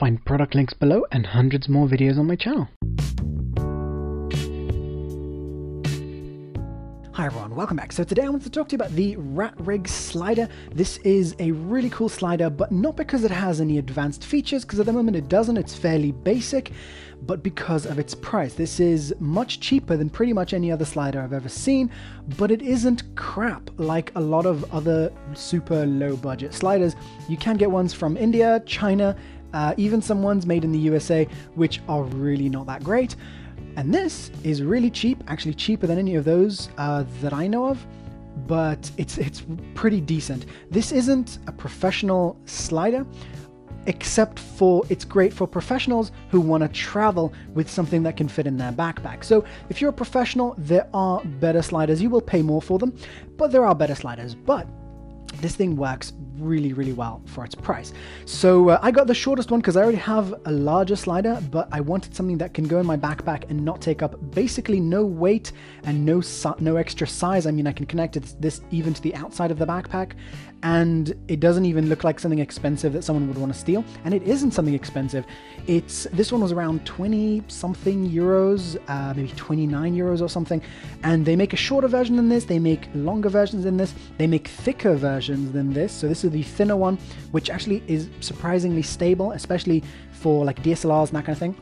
Find product links below and hundreds more videos on my channel. Hi everyone, welcome back. So today I want to talk to you about the RatRig slider. This is a really cool slider, but not because it has any advanced features, because at the moment it doesn't, it's fairly basic, but because of its price. This is much cheaper than pretty much any other slider I've ever seen, but it isn't crap like a lot of other super low budget sliders. You can get ones from India, China, even some ones made in the USA, which are really not that great. And this is really cheap, actually cheaper than any of those that I know of, but it's pretty decent. This isn't a professional slider, except for it's great for professionals who want to travel with something that can fit in their backpack. So if you're a professional, there are better sliders. You will pay more for them, but there are better sliders. But this thing works really well for its price. So I got the shortest one because I already have a larger slider, but I wanted something that can go in my backpack and not take up basically no weight and no extra size. I mean, I can connect this even to the outside of the backpack, and it doesn't even look like something expensive that someone would want to steal. And it isn't something expensive. This one was around 20 something euros, maybe 29 euros or something. And they make a shorter version than this. They make longer versions than this. They make thicker versions than this. So this is the thinner one, which actually is surprisingly stable, especially for like DSLRs and that kind of thing.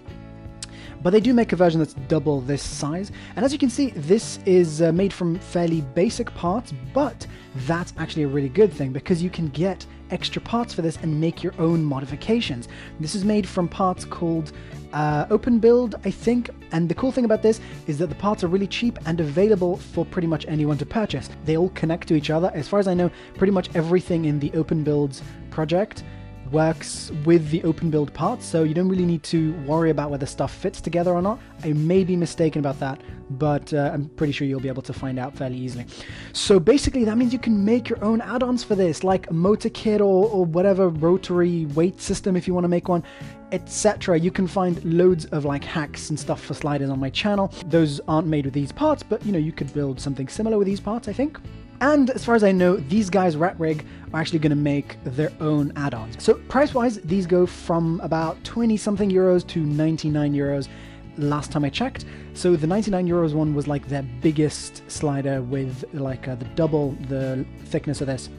But they do make a version that's double this size. And as you can see, this is made from fairly basic parts, but that's actually a really good thing because you can get extra parts for this and make your own modifications. This is made from parts called open build, I think. And the cool thing about this is that the parts are really cheap and available for pretty much anyone to purchase. They all connect to each other. As far as I know, pretty much everything in the open builds project works with the open build parts, so you don't really need to worry about whether stuff fits together or not. I may be mistaken about that, but I'm pretty sure you'll be able to find out fairly easily. So basically that means you can make your own add-ons for this, like a motor kit or whatever rotary weight system if you want to make one, etc. You can find loads of like hacks and stuff for sliders on my channel. Those aren't made with these parts, but you know, you could build something similar with these parts, I think. And as far as I know, these guys, RatRig, are actually going to make their own add-ons. So price-wise, these go from about 20 something euros to 99 euros last time I checked. So the 99 euros one was like their biggest slider with like the double the thickness of this.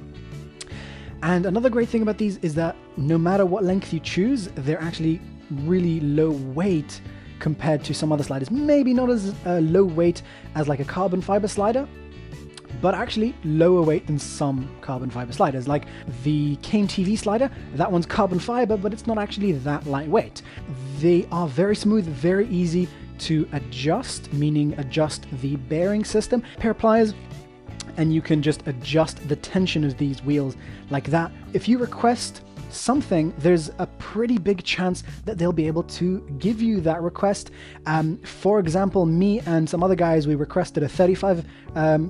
And another great thing about these is that no matter what length you choose, they're actually really low weight compared to some other sliders. Maybe not as low weight as like a carbon fiber slider, but actually lower weight than some carbon fiber sliders. Like the Cane TV slider, that one's carbon fiber, but it's not actually that lightweight. They are very smooth, very easy to adjust, meaning adjust the bearing system. A pair of pliers, and you can just adjust the tension of these wheels like that. If you request something, there's a pretty big chance that they'll be able to give you that request. For example, me and some other guys, we requested a 35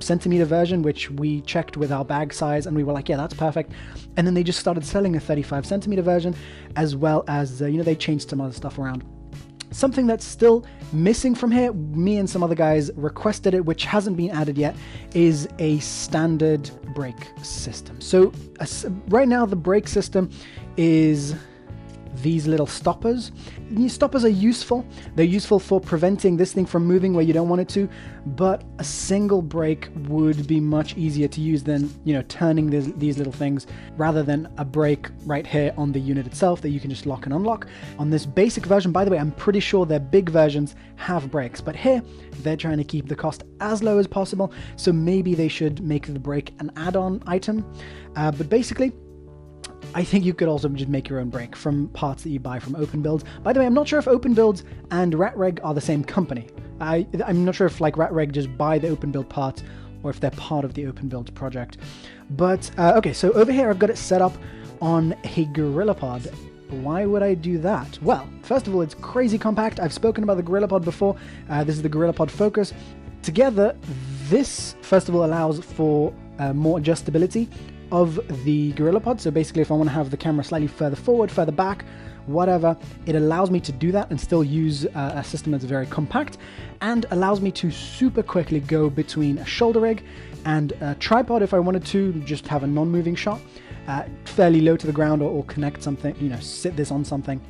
centimeter version, which we checked with our bag size and we were like, yeah, that's perfect. And then they just started selling a 35 centimeter version, as well as, you know, they changed some other stuff around. Something that's still missing from here, me and some other guys requested it, which hasn't been added yet, is a standard brake system. So right now the brake system is these little stoppers. These stoppers are useful. They're useful for preventing this thing from moving where you don't want it to, but a single brake would be much easier to use than, you know, turning these little things, rather than a brake right here on the unit itself that you can just lock and unlock. On this basic version, by the way, I'm pretty sure their big versions have brakes, but here they're trying to keep the cost as low as possible, so maybe they should make the brake an add-on item. But basically, I think you could also just make your own brake from parts that you buy from Open Builds. By the way, I'm not sure if Open Builds and RatRig are the same company. I'm not sure if like RatRig just buy the Open Build parts or if they're part of the Open Build project. But okay, so over here I've got it set up on a Gorillapod. Why would I do that? Well, first of all, it's crazy compact. I've spoken about the Gorillapod before. This is the Gorillapod Focus. Together, this first of all allows for more adjustability of the Gorillapod. So basically, if I want to have the camera slightly further forward, further back, whatever, it allows me to do that and still use a system that's very compact, and allows me to super quickly go between a shoulder rig and a tripod if I wanted to just have a non-moving shot, fairly low to the ground, or connect something, you know, sit this on something.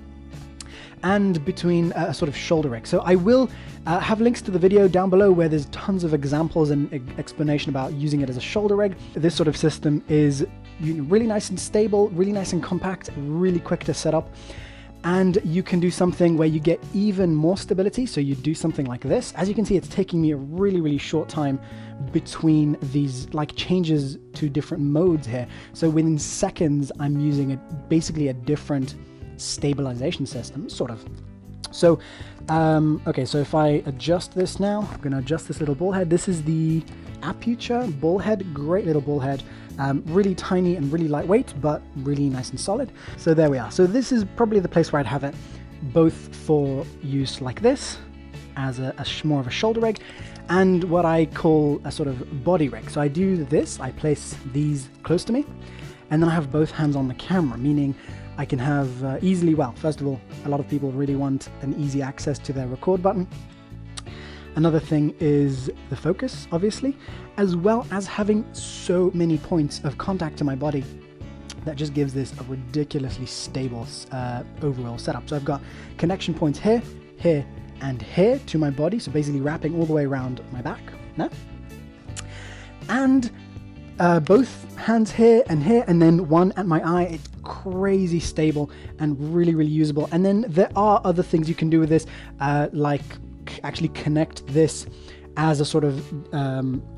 and between a sort of shoulder rig. So I will have links to the video down below where there's tons of examples and explanation about using it as a shoulder rig. This sort of system is really nice and stable, really nice and compact, really quick to set up. And you can do something where you get even more stability. So you do something like this. As you can see, it's taking me a really short time between these like changes to different modes here. So within seconds, I'm using basically a different stabilization system, sort of. So, okay, so if I adjust this now, I'm going to adjust this little ball head. This is the Aputure ball head, great little ball head. Really tiny and really lightweight, but really nice and solid. So there we are. So this is probably the place where I'd have it, both for use like this, as more of a shoulder rig, and what I call a sort of body rig. So I do this, I place these close to me, and then I have both hands on the camera, meaning I can have easily, well, first of all, a lot of people really want an easy access to their record button. Another thing is the focus, obviously, as well as having so many points of contact to my body. That just gives this a ridiculously stable overall setup. So I've got connection points here, here, and here to my body. So basically wrapping all the way around my back. No? And both hands here, and then one at my eye. It's crazy stable and really usable. And then there are other things you can do with this, like actually connect this as a sort of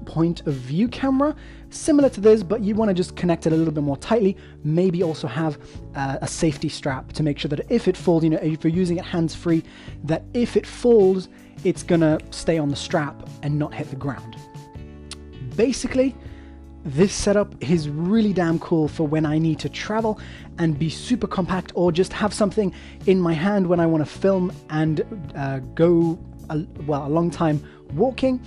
point of view camera, similar to this, but you want to just connect it a little bit more tightly. Maybe also have a safety strap to make sure that if it falls, if you're using it hands-free, that if it falls, it's gonna stay on the strap and not hit the ground. Basically, this setup is really damn cool for when I need to travel and be super compact, or just have something in my hand when I want to film and go a long time walking,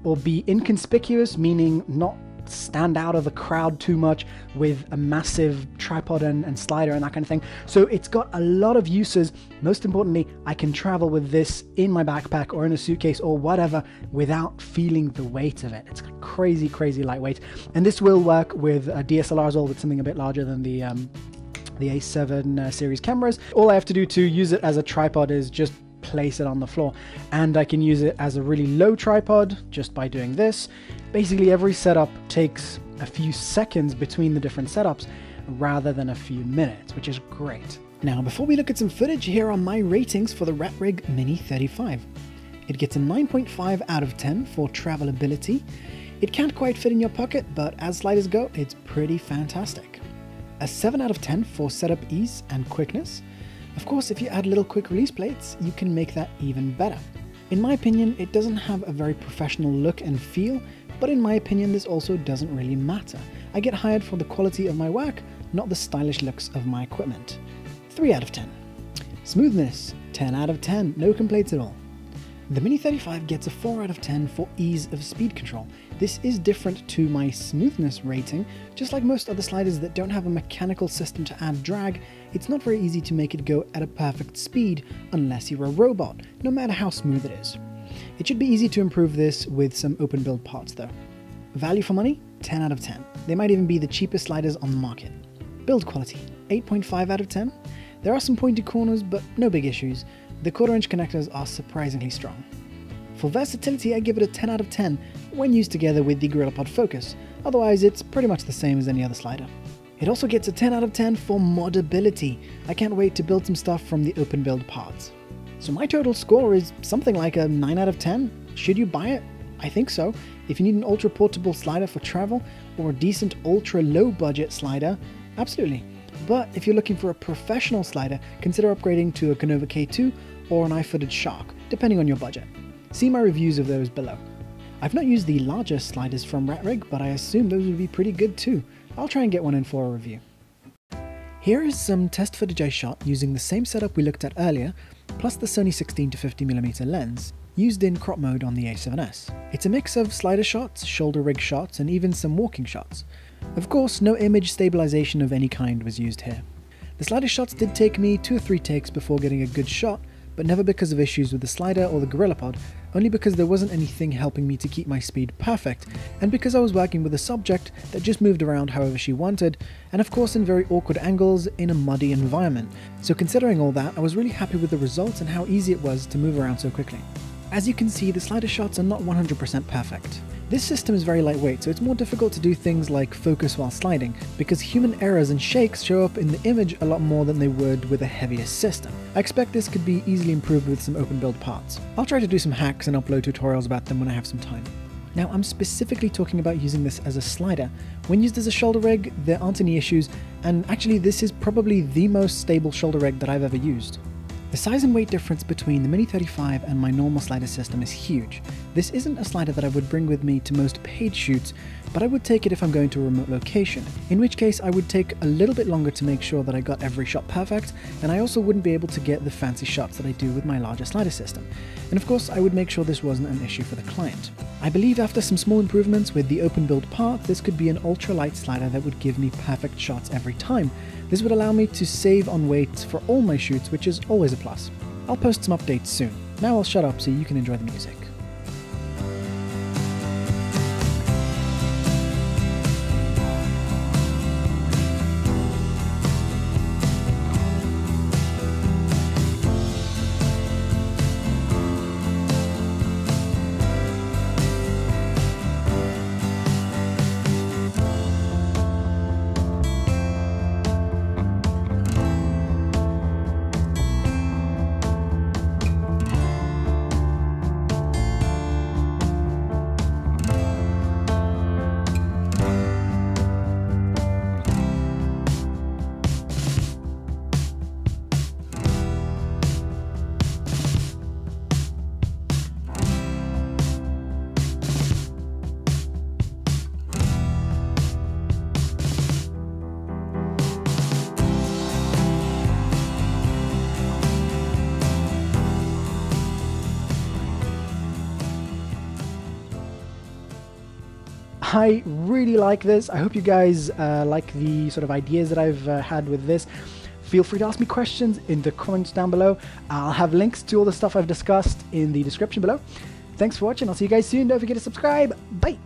or be inconspicuous, meaning not stand out of the crowd too much with a massive tripod and slider and that kind of thing. So it's got a lot of uses. Most importantly, I can travel with this in my backpack or in a suitcase or whatever without feeling the weight of it. It's crazy lightweight, and this will work with DSLRs, or with something a bit larger than the A7 series cameras. All I have to do to use it as a tripod is just place it on the floor, and I can use it as a really low tripod just by doing this. Basically every setup takes a few seconds between the different setups rather than a few minutes, which is great. Now, before we look at some footage, here are my ratings for the RatRig Mini35. It gets a 9.5 out of 10 for travelability. It can't quite fit in your pocket, but as sliders go, it's pretty fantastic. A 7 out of 10 for setup ease and quickness. Of course, if you add little quick release plates, you can make that even better. In my opinion, it doesn't have a very professional look and feel, but in my opinion, this also doesn't really matter. I get hired for the quality of my work, not the stylish looks of my equipment. 3 out of 10. Smoothness, 10 out of 10, no complaints at all. The Mini35 gets a 4 out of 10 for ease of speed control. This is different to my smoothness rating. Just like most other sliders that don't have a mechanical system to add drag, it's not very easy to make it go at a perfect speed unless you're a robot, no matter how smooth it is. It should be easy to improve this with some open build parts though. Value for money, 10 out of 10. They might even be the cheapest sliders on the market. Build quality, 8.5 out of 10. There are some pointy corners, but no big issues. The 1/4 inch connectors are surprisingly strong. For versatility, I give it a 10 out of 10 when used together with the Gorillapod Focus, otherwise it's pretty much the same as any other slider. It also gets a 10 out of 10 for modability. I can't wait to build some stuff from the open build parts. So my total score is something like a 9 out of 10. Should you buy it? I think so. If you need an ultra portable slider for travel, or a decent ultra low budget slider, absolutely. But if you're looking for a professional slider, consider upgrading to a Canova K2 or an eye-footed Shark, depending on your budget. See my reviews of those below. I've not used the larger sliders from RatRig, but I assume those would be pretty good too. I'll try and get one in for a review. Here is some test footage I shot using the same setup we looked at earlier, plus the Sony 16-50mm lens, used in crop mode on the A7S. It's a mix of slider shots, shoulder rig shots, and even some walking shots. Of course, no image stabilization of any kind was used here. The slider shots did take me 2 or 3 takes before getting a good shot, but never because of issues with the slider or the Gorillapod, only because there wasn't anything helping me to keep my speed perfect, and because I was working with a subject that just moved around however she wanted, and of course in very awkward angles in a muddy environment. So considering all that, I was really happy with the results and how easy it was to move around so quickly. As you can see, the slider shots are not 100% perfect. This system is very lightweight, so it's more difficult to do things like focus while sliding, because human errors and shakes show up in the image a lot more than they would with a heavier system. I expect this could be easily improved with some open build parts. I'll try to do some hacks and upload tutorials about them when I have some time. Now, I'm specifically talking about using this as a slider. When used as a shoulder rig, there aren't any issues, and actually this is probably the most stable shoulder rig that I've ever used. The size and weight difference between the Mini35 and my normal slider system is huge. This isn't a slider that I would bring with me to most paid shoots, but I would take it if I'm going to a remote location, in which case I would take a little bit longer to make sure that I got every shot perfect, and I also wouldn't be able to get the fancy shots that I do with my larger slider system. And of course, I would make sure this wasn't an issue for the client. I believe after some small improvements with the open build part, this could be an ultra-light slider that would give me perfect shots every time. This would allow me to save on weight for all my shoots, which is always a plus. I'll post some updates soon. Now I'll shut up so you can enjoy the music. I really like this. I hope you guys like the sort of ideas that I've had with this. Feel free to ask me questions in the comments down below. I'll have links to all the stuff I've discussed in the description below. Thanks for watching. I'll see you guys soon. Don't forget to subscribe. Bye.